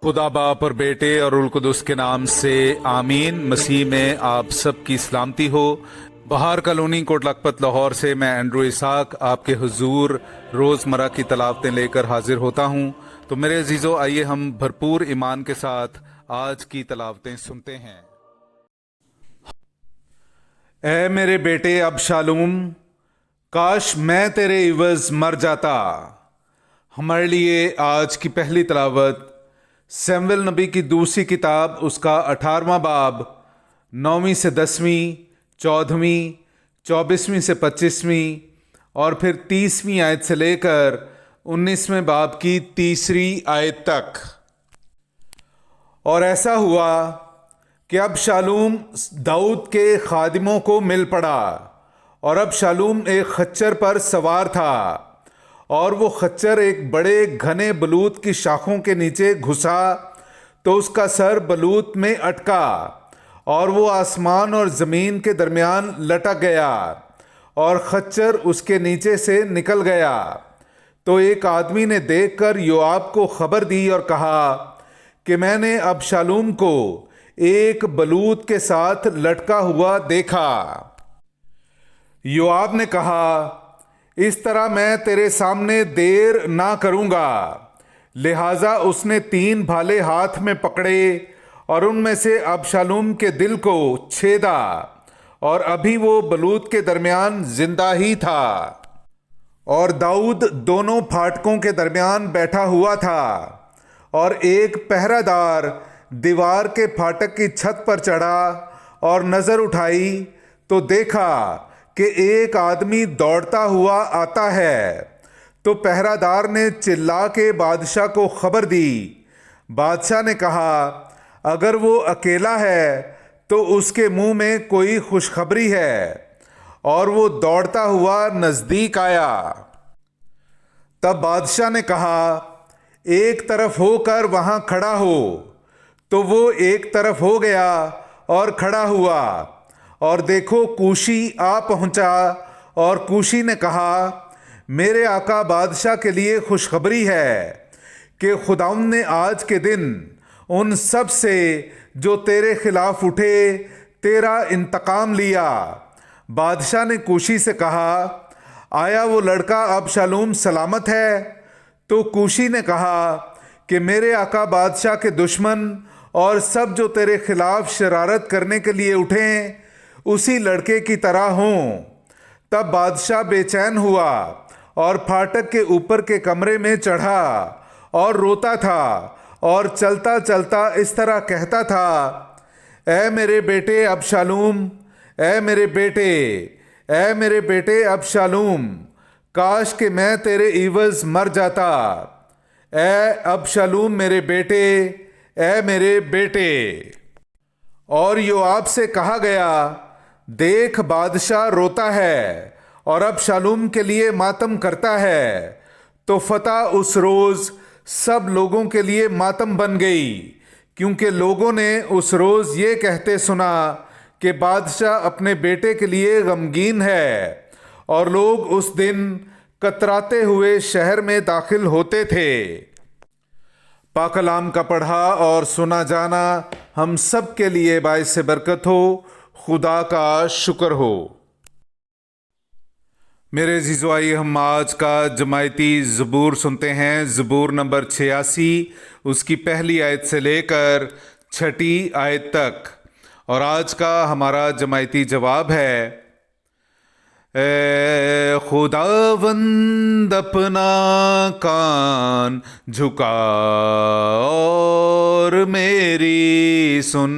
खुदा बाप और बेटे और उल कुदस के नाम से आमीन। मसीह में आप सब की सलामती हो। बहार कॉलोनी कोट लखपत लाहौर से मैं एंड्रू इसाक आपके हुजूर रोज़मर्रा की तलावतें लेकर हाजिर होता हूँ। तो मेरे अजीज़ों, आइए हम भरपूर ईमान के साथ आज की तलावतें सुनते हैं। ए मेरे बेटे अबशालोम, काश मैं तेरे इवज़ मर जाता। हमारे लिए आज की पहली तलावत सैमुएल नबी की दूसरी किताब, उसका 18वां बाब 9वीं से 10वीं, 14वीं, 24वीं से 25वीं और फिर 30वीं आयत से लेकर 19वें बाब की 3री आयत तक। और ऐसा हुआ कि अबशालोम दाऊद के खादिमों को मिल पड़ा, और अबशालोम एक खच्चर पर सवार था, और वो खच्चर एक बड़े घने बलूत की शाखों के नीचे घुसा तो उसका सर बलूत में अटका, और वो आसमान और ज़मीन के दरमियान लटक गया, और खच्चर उसके नीचे से निकल गया। तो एक आदमी ने देखकर योआब को खबर दी और कहा कि मैंने अबशालोम को एक बलूत के साथ लटका हुआ देखा। योआब ने कहा, इस तरह मैं तेरे सामने देर ना करूंगा। लिहाजा उसने 3 भाले हाथ में पकड़े और उनमें से अबशालोम के दिल को छेदा, और अभी वो बलूत के दरमियान जिंदा ही था। और दाऊद दोनों फाटकों के दरमियान बैठा हुआ था, और एक पहरादार दीवार के फाटक की छत पर चढ़ा और नजर उठाई तो देखा कि एक आदमी दौड़ता हुआ आता है। तो पहरादार ने चिल्ला के बादशाह को खबर दी। बादशाह ने कहा, अगर वो अकेला है तो उसके मुंह में कोई खुशखबरी है। और वो दौड़ता हुआ नजदीक आया। तब बादशाह ने कहा, एक तरफ होकर वहां खड़ा हो। तो वो एक तरफ हो गया और खड़ा हुआ, और देखो कूशी आ पहुंचा, और कूशी ने कहा, मेरे आका बादशाह के लिए खुशखबरी है कि खुदावंद ने आज के दिन उन सब से जो तेरे खिलाफ उठे तेरा इंतकाम लिया। बादशाह ने कूशी से कहा, आया वो लड़का अबशालोम सलामत है? तो कूशी ने कहा कि मेरे आका बादशाह के दुश्मन और सब जो तेरे खिलाफ शरारत करने के लिए उठें उसी लड़के की तरह हों। तब बादशाह बेचैन हुआ और फाटक के ऊपर के कमरे में चढ़ा और रोता था, और चलता चलता इस तरह कहता था, ऐ मेरे बेटे अबशालोम, ऐ मेरे बेटे, ऐ मेरे बेटे अबशालोम, काश कि मैं तेरे इवज़ मर जाता। ऐ अबशालोम मेरे बेटे, ऐ मेरे बेटे। और योआब से कहा गया, देख बादशाह रोता है और अबशालोम के लिए मातम करता है। तो फतह उस रोज़ सब लोगों के लिए मातम बन गई, क्योंकि लोगों ने उस रोज़ ये कहते सुना कि बादशाह अपने बेटे के लिए गमगीन है। और लोग उस दिन कतराते हुए शहर में दाखिल होते थे। पाक कलाम का पढ़ा और सुना जाना हम सब के लिए बाइस से बरकत हो। खुदा का शुक्र हो। मेरे अजीज़ों, आइए हम आज का जमायती ज़बूर सुनते हैं। ज़बूर नंबर 86, उसकी पहली आयत से लेकर 6ठी आयत तक। और आज का हमारा जमायती जवाब है, ए खुदावंद अपना कान झुका और मेरी सुन।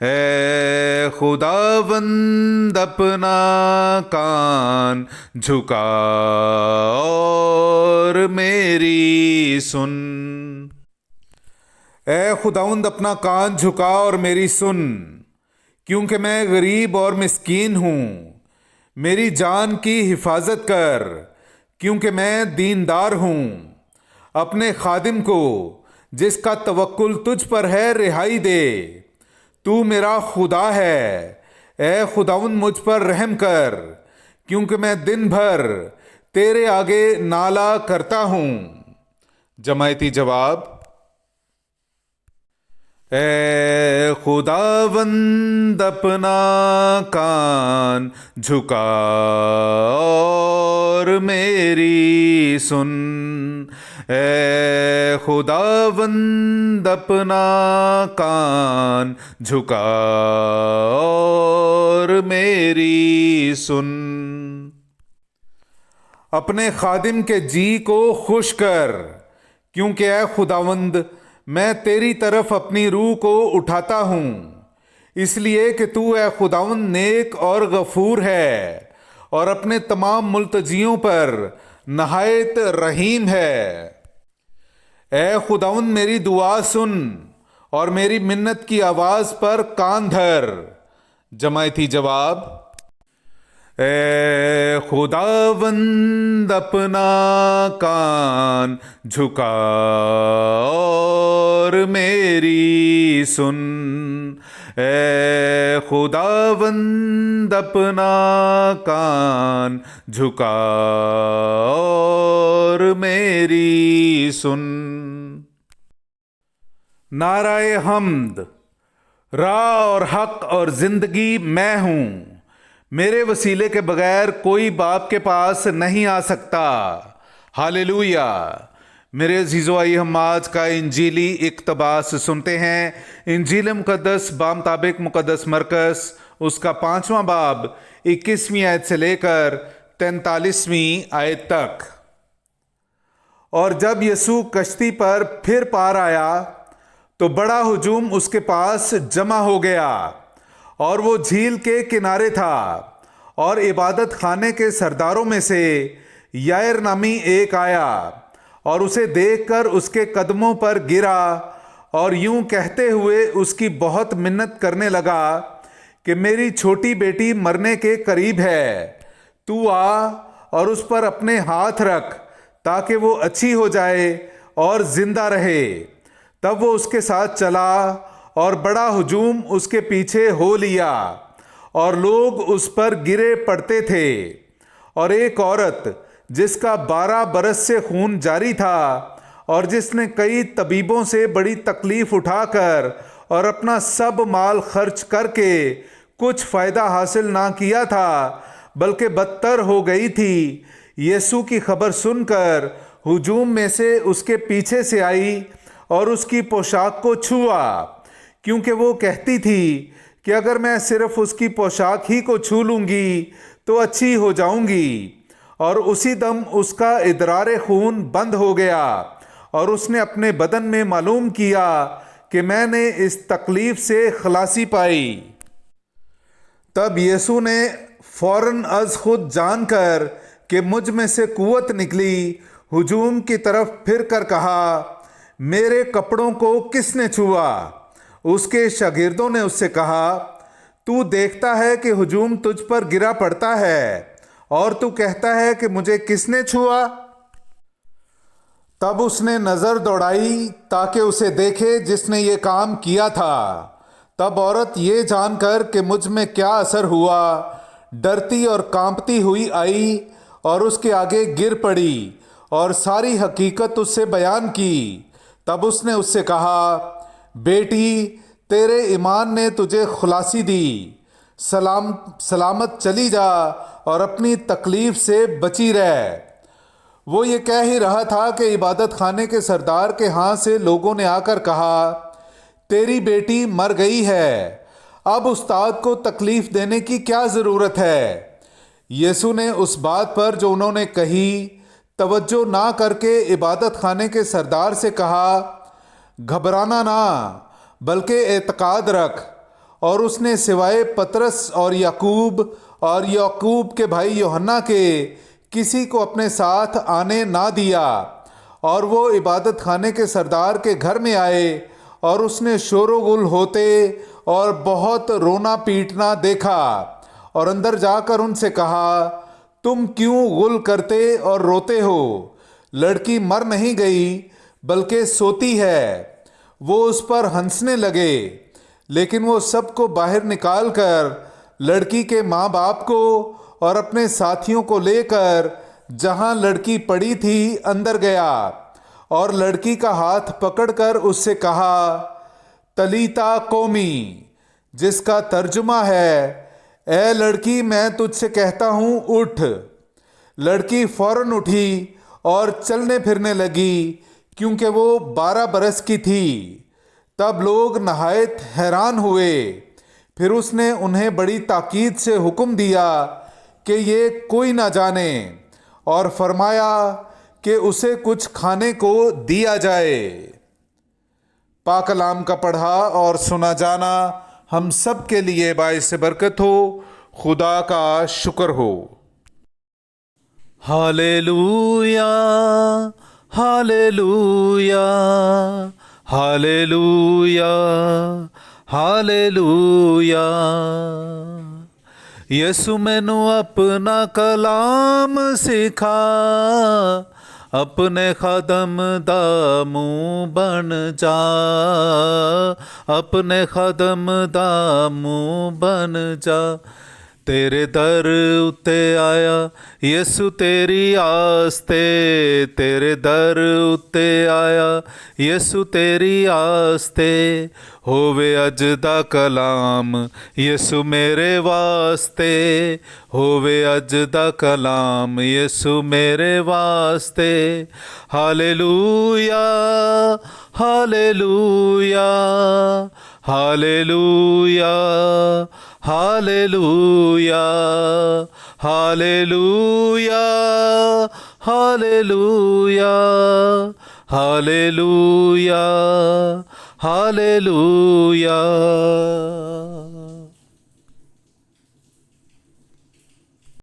ए खुदावंद अपना कान झुका और मेरी सुन। ए खुदावंद अपना कान झुका और मेरी सुन, क्योंकि मैं गरीब और मिस्कीन हूँ। मेरी जान की हिफाजत कर, क्योंकि मैं दीनदार हूँ। अपने खादिम को जिसका तवक्कुल तुझ पर है रिहाई दे। तू मेरा खुदा है। ए खुदावंद मुझ पर रहम कर, क्योंकि मैं दिन भर तेरे आगे नाला करता हूँ। जमायती जवाब, اے خداوند اپنا کان جھکا اور میری سن، اے خداوند اپنا کان جھکا اور میری سن۔ اپنے خادم کے جی کو خوش کر، کیونکہ اے خداوند میں تیری طرف اپنی روح کو اٹھاتا ہوں، اس لیے کہ تو اے خداوند نیک اور غفور ہے اور اپنے تمام ملتجیوں پر نہایت رحیم ہے۔ اے خداوند میری دعا سن اور میری منت کی آواز پر کان دھر۔ جماعتی جواب: اے خداوند اپنا کان جھکا اور میری سن، اے خداوند اپنا کان جھکا اور میری سن۔ نعرہ حمد۔ راہ اور حق اور زندگی میں ہوں، میرے وسیلے کے بغیر کوئی باپ کے پاس نہیں آ سکتا۔ ہاللویا۔ میرے عزیزو، آئیے ہم آج کا انجیلی اقتباس سنتے ہیں۔ انجیل مقدس بامطابق مقدس مرکز، اس کا 5واں باب 21ویں آیت سے لے کر 43ویں آیت تک۔ اور جب یسوع کشتی پر پھر پار آیا تو بڑا ہجوم اس کے پاس جمع ہو گیا، اور وہ جھیل کے کنارے تھا، اور عبادت خانے کے سرداروں میں سے یائر نامی ایک آیا اور اسے دیکھ کر اس کے قدموں پر گرا اور یوں کہتے ہوئے اس کی بہت منت کرنے لگا کہ میری چھوٹی بیٹی مرنے کے قریب ہے، تو آ اور اس پر اپنے ہاتھ رکھ تاکہ وہ اچھی ہو جائے اور زندہ رہے۔ تب وہ اس کے ساتھ چلا اور بڑا ہجوم اس کے پیچھے ہو لیا، اور لوگ اس پر گرے پڑتے تھے۔ اور ایک عورت جس کا 12 برس سے خون جاری تھا اور جس نے کئی طبیبوں سے بڑی تکلیف اٹھا کر اور اپنا سب مال خرچ کر کے کچھ فائدہ حاصل نہ کیا تھا بلکہ بدتر ہو گئی تھی، یسوع کی خبر سن کر ہجوم میں سے اس کے پیچھے سے آئی اور اس کی پوشاک کو چھوا، کیونکہ وہ کہتی تھی کہ اگر میں صرف اس کی پوشاک ہی کو چھو لوں گی تو اچھی ہو جاؤں گی۔ اور اسی دم اس کا ادرار خون بند ہو گیا، اور اس نے اپنے بدن میں معلوم کیا کہ میں نے اس تکلیف سے خلاصی پائی۔ تب یسوع نے فوراً از خود جان کر کہ مجھ میں سے قوت نکلی، ہجوم کی طرف پھر کر کہا، میرے کپڑوں کو کس نے چھوا؟ اس کے شاگردوں نے اس سے کہا، تو دیکھتا ہے کہ ہجوم تجھ پر گرا پڑتا ہے اور تو کہتا ہے کہ مجھے کس نے چھوا؟ تب اس نے نظر دوڑائی تاکہ اسے دیکھے جس نے یہ کام کیا تھا۔ تب عورت یہ جان کر کہ مجھ میں کیا اثر ہوا، ڈرتی اور کانپتی ہوئی آئی اور اس کے آگے گر پڑی اور ساری حقیقت اس سے بیان کی۔ تب اس نے اس سے کہا، بیٹی، تیرے ایمان نے تجھے خلاصی دی، سلامت چلی جا اور اپنی تکلیف سے بچی رہ۔ وہ یہ کہہ ہی رہا تھا کہ عبادت خانے کے سردار کے ہاں سے لوگوں نے آ کر کہا، تیری بیٹی مر گئی ہے، اب استاد کو تکلیف دینے کی کیا ضرورت ہے؟ یسوع نے اس بات پر جو انہوں نے کہی توجہ نہ کر کے عبادت خانے کے سردار سے کہا، گھبرانا نہ بلکہ اعتقاد رکھ۔ اور اس نے سوائے پطرس اور یعقوب کے بھائی یوحنا کے کسی کو اپنے ساتھ آنے نہ دیا۔ اور وہ عبادت خانے کے سردار کے گھر میں آئے اور اس نے شور و غل ہوتے اور بہت رونا پیٹنا دیکھا، اور اندر جا کر ان سے کہا، تم کیوں غل کرتے اور روتے ہو؟ لڑکی مر نہیں گئی بلکہ سوتی ہے۔ وہ اس پر ہنسنے لگے، لیکن وہ سب کو باہر نکال کر لڑکی کے ماں باپ کو اور اپنے ساتھیوں کو لے کر جہاں لڑکی پڑی تھی اندر گیا، اور لڑکی کا ہاتھ پکڑ کر اس سے کہا، तलीता कोमी, जिसका तर्जुमा है, ए लड़की मैं तुझसे कहता हूँ उठ। लड़की फौरन उठी और चलने फिरने लगी, क्योंकि वो 12 बरस की थी। तब लोग नहायत हैरान हुए। फिर उसने उन्हें बड़ी ताकीद से हुक्म दिया कि ये कोई ना जाने, और फरमाया कि उसे कुछ खाने को दिया जाए। पाक कलाम का पढ़ा और सुना जाना हम सब के लिए बाइस बरकत हो। खुदा का शुक्र हो। Hallelujah hallelujah hallelujah hallelujah. Yesu मैनू अपना कलाम सिखा, अपने खादम दा मुँह बन जा, अपने खादम दा मुँह बन जा। तेरे दर उत्ते आया यसु तेरी आस्ते, तेरे दर उत्ते आया यसु तेरी आस्ते। होवे अज दा कलाम यसु मेरे वास्ते, होवे अज दा कलाम यसु मेरे वास्ते। Hallelujah hallelujah hallelujah hallelujah hallelujah hallelujah hallelujah hallelujah.